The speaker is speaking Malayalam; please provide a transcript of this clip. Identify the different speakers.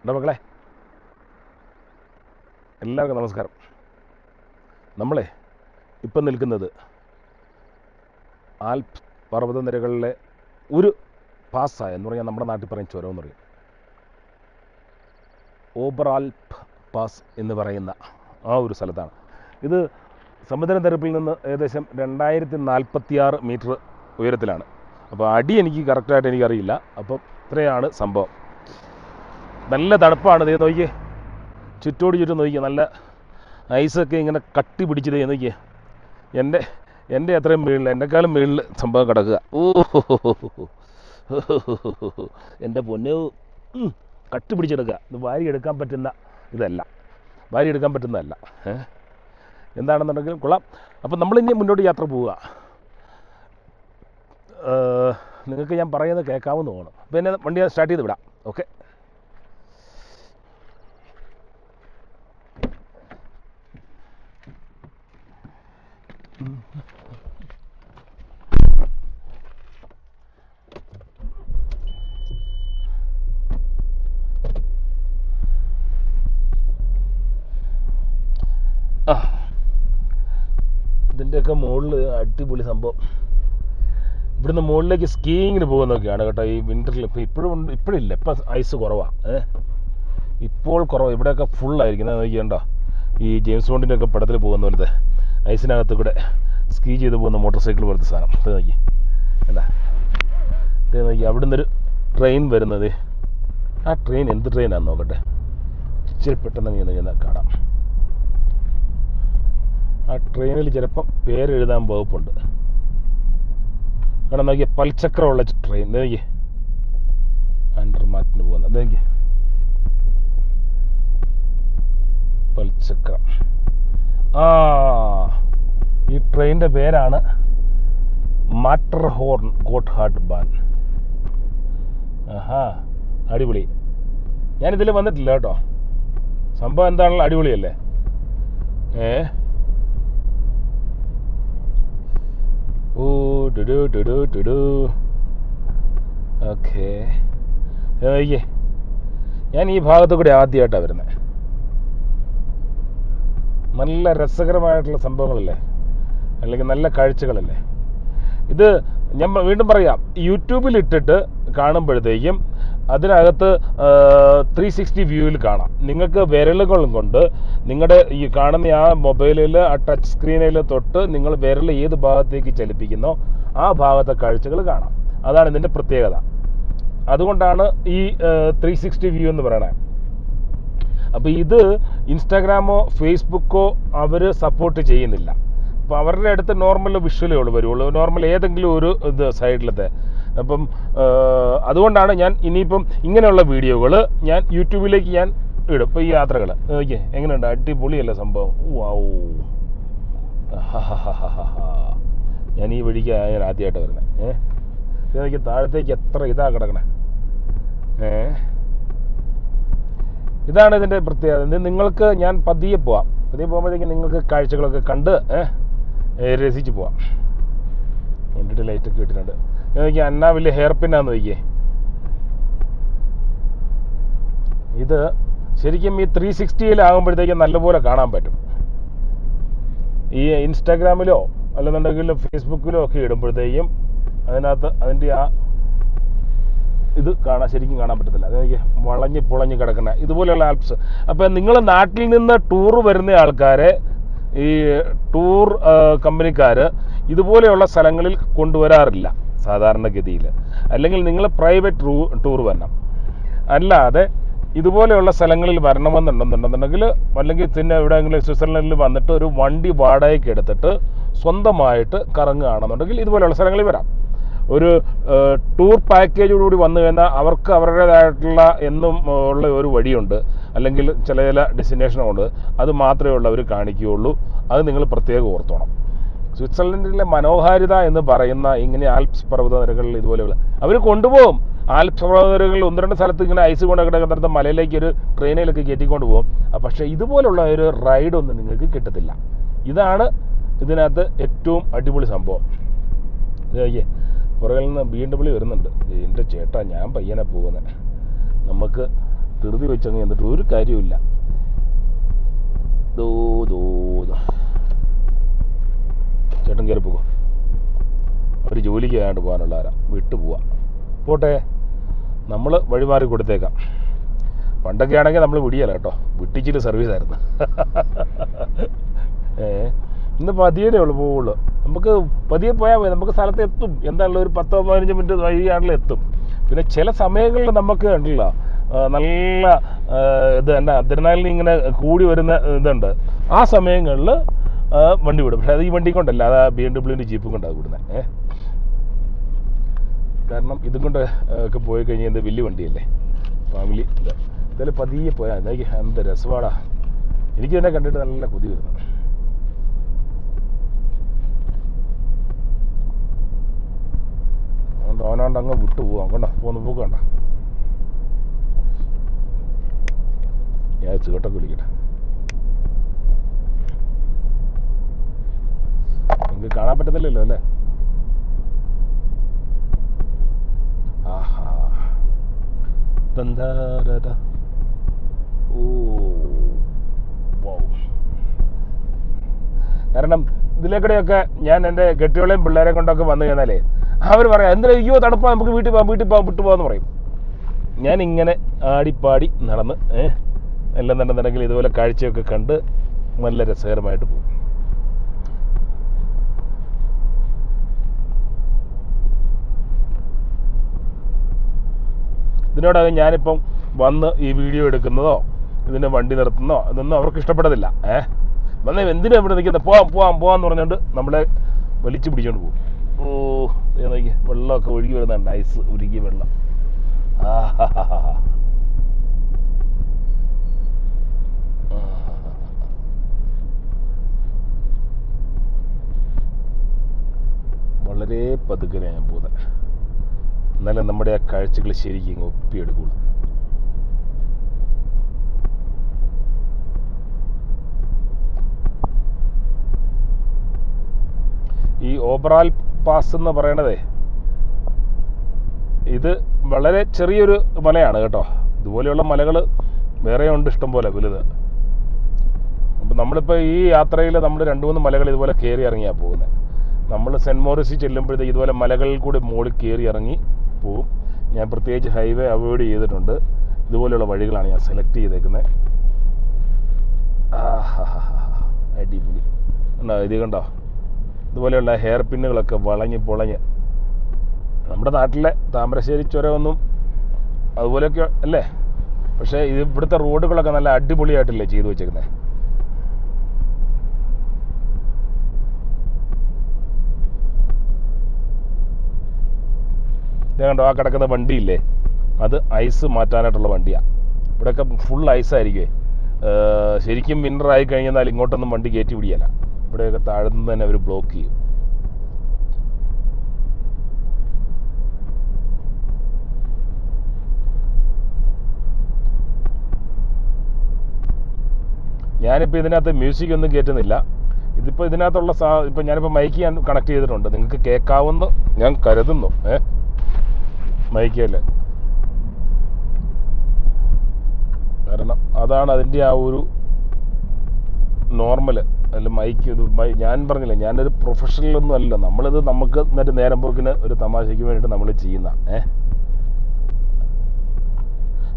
Speaker 1: എൻ്റെ മക്കളെ എല്ലാവർക്കും നമസ്കാരം. നമ്മളെ ഇപ്പം നിൽക്കുന്നത് ആൽപ്സ് പർവ്വതനിരകളിലെ ഒരു പാസ്സായ എന്ന് പറഞ്ഞാൽ നമ്മുടെ നാട്ടിൽ പറയും ചുരം എന്ന് പറയും ഓബറാൽപ്പ് പാസ് എന്ന് പറയുന്ന ആ ഒരു സ്ഥലത്താണ്. ഇത് സമുദ്രനിരപ്പിൽ നിന്ന് ഏകദേശം 2046 മീറ്റർ ഉയരത്തിലാണ്. അപ്പോൾ അടി എനിക്ക് കറക്റ്റായിട്ട് എനിക്കറിയില്ല. അപ്പം ഇത്രയാണ് സംഭവം. നല്ല തണുപ്പാണ്. ദേ നോക്കിയേ, ചുറ്റോട് ചുറ്റും നോക്കിയേ, നല്ല ഐസൊക്കെ ഇങ്ങനെ കട്ടി പിടിച്ച് ദേ നോക്കിയേ. എൻ്റെ അത്രയും മുകളിൽ, എന്നെക്കാളും മുകളിൽ സംഭവം കിടക്കുക. ഓ എൻ്റെ പൊന്നു, കട്ടി പിടിച്ചെടുക്കുക. ഇത് വാരിയെടുക്കാൻ പറ്റുന്ന ഇതല്ല, വാരിയെടുക്കാൻ പറ്റുന്നതല്ല. എന്താണെന്നുണ്ടെങ്കിലും കൊള്ളാം. അപ്പം നമ്മളിനി മുന്നോട്ട് യാത്ര പോവുക. നിങ്ങൾക്ക് ഞാൻ പറയുന്നത് കേൾക്കാമെന്ന് തോന്നുന്നു. അപ്പോൾ എന്നെ വണ്ടി സ്റ്റാർട്ട് ചെയ്ത് വിടാം. ഓക്കെ. ഇതിൻ്റെയൊക്കെ മുകളിൽ അടിപൊളി സംഭവം. ഇവിടുന്ന് മുകളിലേക്ക് സ്കീയിങ്ങിന് പോകുന്നതൊക്കെയാണ് കേട്ടോ ഈ വിൻ്ററിൽ. ഇപ്പോഴില്ല, ഇപ്പം ഐസ് കുറവാണ്. ഇപ്പോൾ കുറവ്. ഇവിടെയൊക്കെ ഫുള്ളായിരിക്കും. നോക്കിയണ്ടോ, ഈ ജെയിംസ് ബോണ്ടിൻ്റെ ഒക്കെ പടത്തിൽ പോകുന്ന പോലത്തെ ഐസിനകത്ത് കൂടെ സ്കീ ചെയ്ത് പോകുന്ന മോട്ടോർ സൈക്കിൾ പോലത്തെ സാധനം. ഇത് നോക്കി, എന്താ ഇത് നോക്കി. അവിടുന്ന് ഒരു ട്രെയിൻ വരുന്നത്. ആ ട്രെയിൻ എന്ത് ട്രെയിനാണെന്ന് നോക്കട്ടെ. ഇച്ചിരി പെട്ടെന്ന് ഇങ്ങനെ കാണാം. ആ ട്രെയിനിൽ ചിലപ്പം പേരെഴുതാൻ വകുപ്പുണ്ട്. കാരണം നോക്കിയാൽ പൽചക്രമുള്ള ട്രെയിൻ. നോക്കിയേ, ആൻഡർമാറ്റിന് പോകുന്നത്. നോക്കിയേ, പൽചക്രം. ഈ ട്രെയിനിൻ്റെ പേരാണ് മാറ്റർഹോർൺ ഗോട്ട്ഹാർഡ് ബാൻ. ആഹാ, അടിപൊളി. ഞാനിതിൽ വന്നിട്ടില്ല കേട്ടോ. സംഭവം എന്താണല്ലോ, അടിപൊളിയല്ലേ? ഓക്കെ. നോക്കിയേ, ഞാൻ ഈ ഭാഗത്തു കൂടി ആദ്യമായിട്ടാണ് വരുന്നത്. നല്ല രസകരമായിട്ടുള്ള സംഭവങ്ങളല്ലേ, അല്ലെങ്കിൽ നല്ല കാഴ്ചകളല്ലേ ഇത്. ഞാൻ വീണ്ടും പറയാം, യൂട്യൂബിൽ ഇട്ടിട്ട് കാണുമ്പോഴത്തേക്കും അതിനകത്ത് 360 വ്യൂവിൽ കാണാം. നിങ്ങൾക്ക് വിരലുകളും കൊണ്ട് നിങ്ങളുടെ ഈ കാണുന്ന ആ മൊബൈലിൽ, ആ ടച്ച് സ്ക്രീനിൽ തൊട്ട് നിങ്ങൾ വിരൽ ഏത് ഭാഗത്തേക്ക് ചലിപ്പിക്കുന്നോ ആ ഭാഗത്തെ കാഴ്ചകൾ കാണാം. അതാണ് ഇതിൻ്റെ പ്രത്യേകത. അതുകൊണ്ടാണ് ഈ 360 വ്യൂ എന്ന് പറയണത്. അപ്പോൾ ഇത് ഇൻസ്റ്റാഗ്രാമോ ഫേസ്ബുക്കോ അവർ സപ്പോർട്ട് ചെയ്യുന്നില്ല. അപ്പോൾ അവരുടെ അടുത്ത് നോർമൽ വിഷ്വലേ വരുള്ളൂ, നോർമൽ ഏതെങ്കിലും ഒരു ഇത് സൈഡിലത്തെ. അപ്പം അതുകൊണ്ടാണ് ഞാൻ ഇനിയിപ്പം ഇങ്ങനെയുള്ള വീഡിയോകൾ ഞാൻ യൂട്യൂബിലേക്ക് ഞാൻ ഇടും. ഇപ്പോൾ ഈ യാത്രകൾ ഓക്കെ, എങ്ങനെയുണ്ട്? അടിപൊളിയല്ല സംഭവം. വാവൂ, ഞാൻ ഈ വഴിക്ക് ഞാൻ ആദ്യമായിട്ട് വരുന്നത്. എനിക്ക് താഴത്തേക്ക് എത്ര ഇതാ കിടക്കണേ. ഇതാണ് ഇതിൻ്റെ പ്രത്യേകത. ഇത് നിങ്ങൾക്ക് ഞാൻ പതിയെ പോവാം. പതിയെ പോകുമ്പോഴത്തേക്കും നിങ്ങൾക്ക് കാഴ്ചകളൊക്കെ കണ്ട് രസിച്ച് പോവാം. എൻ്റെ ലൈറ്റൊക്കെ ഇട്ടിട്ടുണ്ട്. നോക്കിയാൽ എന്നാ വലിയ ഹെയർ പിന്നാന്ന് നോക്കിയേ. ഇത് ശരിക്കും ഈ 360-ലാകുമ്പോഴത്തേക്കും നല്ലപോലെ കാണാൻ പറ്റും. ഈ ഇൻസ്റ്റാഗ്രാമിലോ അല്ലെന്നുണ്ടെങ്കിൽ ഫേസ്ബുക്കിലോ ഒക്കെ ഇടുമ്പോഴത്തേക്കും അതിനകത്ത് അതിൻ്റെ ആ ഇത് ശരിക്കും കാണാൻ പറ്റത്തില്ല. അതെനിക്ക് വളഞ്ഞ് പുളഞ്ഞ് കിടക്കുന്ന ഇതുപോലെയുള്ള ആൽപ്സ്. അപ്പം നിങ്ങൾ നാട്ടിൽ നിന്ന് ടൂർ വരുന്ന ആൾക്കാരെ, ഈ ടൂർ കമ്പനിക്കാർ ഇതുപോലെയുള്ള സ്ഥലങ്ങളിൽ കൊണ്ടുവരാറില്ല സാധാരണഗതിയിൽ. അല്ലെങ്കിൽ നിങ്ങൾ പ്രൈവറ്റ് ടൂർ വരണം. അല്ലാതെ ഇതുപോലെയുള്ള സ്ഥലങ്ങളിൽ വരണമെന്നുണ്ടെന്നുണ്ടെങ്കിൽ, അല്ലെങ്കിൽ പിന്നെ എവിടെയെങ്കിലും സ്വിറ്റ്സർലൻഡിൽ വന്നിട്ട് ഒരു വണ്ടി വാടകയ്ക്ക് എടുത്തിട്ട് സ്വന്തമായിട്ട് കറങ്ങുകയാണെന്നുണ്ടെങ്കിൽ ഇതുപോലെയുള്ള സ്ഥലങ്ങളിൽ വരാം. ഒരു ടൂർ പാക്കേജോടുകൂടി വന്നു കഴിഞ്ഞാൽ അവർക്ക് അവരുടേതായിട്ടുള്ള എന്നും ഉള്ള ഒരു വഴിയുണ്ട്, അല്ലെങ്കിൽ ചില ഡെസ്റ്റിനേഷനുണ്ട്. അത് മാത്രമേ ഉള്ളവർ കാണിക്കുകയുള്ളൂ. അത് നിങ്ങൾ പ്രത്യേകം ഓർത്തോണം. സ്വിറ്റ്സർലൻഡിലെ മനോഹാരിത എന്ന് പറയുന്ന ഇങ്ങനെ ആൽപ്സ് പർവ്വതനിരകളിൽ ഇതുപോലെയുള്ള അവർ കൊണ്ടുപോകും. ആൽപ്സ് പർവ്വതനിരകളിൽ 1-2 സ്ഥലത്ത് ഇങ്ങനെ ഐസ് കൊണ്ട് കിടക്കുന്നിടത്ത് മലയിലേക്ക് ഒരു ട്രെയിനിലൊക്കെ കയറ്റിക്കൊണ്ട് പോകും. പക്ഷേ ഇതുപോലുള്ള ഒരു റൈഡൊന്നും നിങ്ങൾക്ക് കിട്ടത്തില്ല. ഇതാണ് ഇതിനകത്ത് ഏറ്റവും അടിപൊളി സംഭവം. ഇതേ പുറകിൽ നിന്ന് BMW വരുന്നുണ്ട്. എൻ്റെ ചേട്ടാ, ഞാൻ പയ്യനെ പോകുന്നത്. നമുക്ക് ധൃതി വെച്ചങ്ങ് എന്നിട്ട് ഒരു കാര്യമില്ല. ചേട്ടൻ കയറി പോകും. അവർ ജോലിക്ക് ആയിട്ട് പോകാനുള്ളവരാ, വിട്ടു പോവാ. പോട്ടെ, നമ്മൾ വഴിമാറി കൊടുത്തേക്കാം. പണ്ടൊക്കെ ആണെങ്കിൽ നമ്മൾ വിടിയല്ല കേട്ടോ, വിട്ടിച്ചിട്ട് സർവീസായിരുന്നു. ഇന്ന് പതിയേ ഉള്ളൂ പോവുള്ളൂ. നമുക്ക് പതിയെ പോയാൽ മതി, നമുക്ക് സ്ഥലത്ത് എത്തും. എന്താണല്ലോ ഒരു 10-15 മിനിറ്റ് വഴിയാണല്ലോ എത്തും. പിന്നെ ചില സമയങ്ങളിൽ നമുക്ക് കണ്ടില്ല നല്ല ഇത് തന്നെ അദ്രനാലിന് ഇങ്ങനെ കൂടി വരുന്ന ഇതുണ്ട്. ആ സമയങ്ങളിൽ വണ്ടി വിടും. പക്ഷെ അത് ഈ വണ്ടി കൊണ്ടല്ല, അത് BMW ജീപ്പും കൊണ്ടാണ് വിടുന്നത്. കാരണം ഇതും കൊണ്ട് ഒക്കെ പോയി കഴിഞ്ഞാൽ എന്ത് വലിയ വണ്ടിയല്ലേ, ഫാമിലി. എന്തായാലും പതിയെ പോയാൽ എനിക്ക് എന്ത് രസമാടാ. എനിക്ക് തന്നെ കണ്ടിട്ട് നല്ല കൊതി വരുന്നു. ഓനാണ്ട് അങ്ങ് വിട്ടു പോവാം. കണ്ടോ പോന്ന് പോക്ക് കണ്ട. ഞാൻ ചീട്ടൊക്കെ വിളിക്കട്ടെ. നിങ്ങൾക്ക് കാണാൻ പറ്റുന്നില്ലല്ലോ അല്ലേ? ആഹാ, കാരണം ഇതിലേക്കൂടെയൊക്കെ ഞാൻ എൻ്റെ കെട്ടിയോളെയും പിള്ളേരെ കൊണ്ടൊക്കെ വന്നു കഴിഞ്ഞാലേ അവർ പറയാം, എന്തായാലും അയ്യോ തണുപ്പാ, നമുക്ക് വീട്ടിൽ പോകാം വിട്ടു പോകാമെന്ന് പറയും. ഞാനിങ്ങനെ ആടിപ്പാടി നടന്ന് എല്ലാം നടന്നുണ്ടെങ്കിൽ ഇതുപോലെ കാഴ്ചയൊക്കെ കണ്ട് നല്ല രസകരമായിട്ട് പോകും. ഇതിനോടകം ഞാനിപ്പം വന്ന് ഈ വീഡിയോ എടുക്കുന്നതോ ഇതിൻ്റെ വണ്ടി നിർത്തുന്നതോ ഇതൊന്നും അവർക്ക് ഇഷ്ടപ്പെടത്തില്ല. വന്ന് എന്തിനാ ഇവിടെ നിൽക്കുന്നത്, പോവാന്ന് പറഞ്ഞുകൊണ്ട് നമ്മളെ വലിച്ചു പിടിച്ചോണ്ട് പോകും. ഓ നോക്കി, വെള്ളമൊക്കെ ഒഴുകി വരുന്നുണ്ട്, ഐസ് ഉരുകിയ വെള്ളം. വളരെ പതുക്കനെ ഞാൻ പോകുന്നത്, എന്നാലും നമ്മുടെ ആ കാഴ്ചകൾ ശരിക്കും ഒപ്പിയെടുക്കുള്ളൂ. ഈ ഓബറാൽ പാസ് എന്ന് പറയണതേ ഇത് വളരെ ചെറിയൊരു മലയാണ് കേട്ടോ. ഇതുപോലെയുള്ള മലകൾ വേറെ ഉണ്ട് ഇഷ്ടം പോലെ വലുത്. അപ്പം നമ്മളിപ്പോൾ ഈ യാത്രയിൽ നമ്മൾ 2-3 മലകൾ ഇതുപോലെ കയറി ഇറങ്ങിയാണ് പോകുന്നത്. നമ്മൾ സെൻറ്റ് മോറിസിൽ ചെല്ലുമ്പോഴത്തേക്ക് ഇതുപോലെ മലകളിൽ കൂടി മുകളിൽ കയറി ഇറങ്ങി പോവും. ഞാൻ പ്രത്യേകിച്ച് ഹൈവേ അവോയ്ഡ് ചെയ്തിട്ടുണ്ട്. ഇതുപോലെയുള്ള വഴികളാണ് ഞാൻ സെലക്ട് ചെയ്തേക്കുന്നത്. അടിപൊളി ഉണ്ടോ ഇത് കണ്ടോ? ഇതുപോലെയുള്ള ഹെയർ പിന്നുകളൊക്കെ വളഞ്ഞ് പൊളഞ്ഞ്. നമ്മുടെ നാട്ടിലെ താമരശ്ശേരി ചുരമൊന്നും അതുപോലെയൊക്കെ അല്ലേ, പക്ഷേ ഇത് ഇവിടുത്തെ റോഡുകളൊക്കെ നല്ല അടിപൊളിയായിട്ടല്ലേ ചെയ്തു വെച്ചേക്കുന്നത്. ഇത് കണ്ടോ, ആ കിടക്കുന്ന വണ്ടിയില്ലേ, അത് ഐസ് മാറ്റാനായിട്ടുള്ള വണ്ടിയാണ്. ഇവിടെയൊക്കെ ഫുൾ ഐസായിരിക്കുമേ. ശരിക്കും വിൻ്റർ ആയി കഴിഞ്ഞാൽ ഇങ്ങോട്ടൊന്നും വണ്ടി കയറ്റി പിടിയല്ല. ഇവിടെയൊക്കെ താഴ്ന്ന് തന്നെ അവർ ബ്ലോക്ക് ചെയ്യും. ഞാനിപ്പോൾ ഇതിനകത്ത് മ്യൂസിക് ഒന്നും കയറ്റുന്നില്ല. ഇതിപ്പോൾ ഇതിനകത്തുള്ള ഇപ്പം ഞാനിപ്പോൾ മൈക്ക് ഞാൻ കണക്ട് ചെയ്തിട്ടുണ്ട്, നിങ്ങൾക്ക് കേൾക്കാവുന്ന ഞാൻ കരുതുന്നു. മൈക്കല്ലേ, കാരണം അതാണ് അതിൻ്റെ ആ ഒരു നോർമൽ. അല്ല മൈക്ക് ഇത് ഞാൻ പറഞ്ഞില്ലേ, ഞാനൊരു പ്രൊഫഷണലൊന്നും അല്ല. നമ്മളിത് നമുക്ക് എന്നിട്ട് നേരം പോക്കിന് ഒരു തമാശയ്ക്ക് വേണ്ടിയിട്ട് നമ്മൾ ചെയ്യുന്ന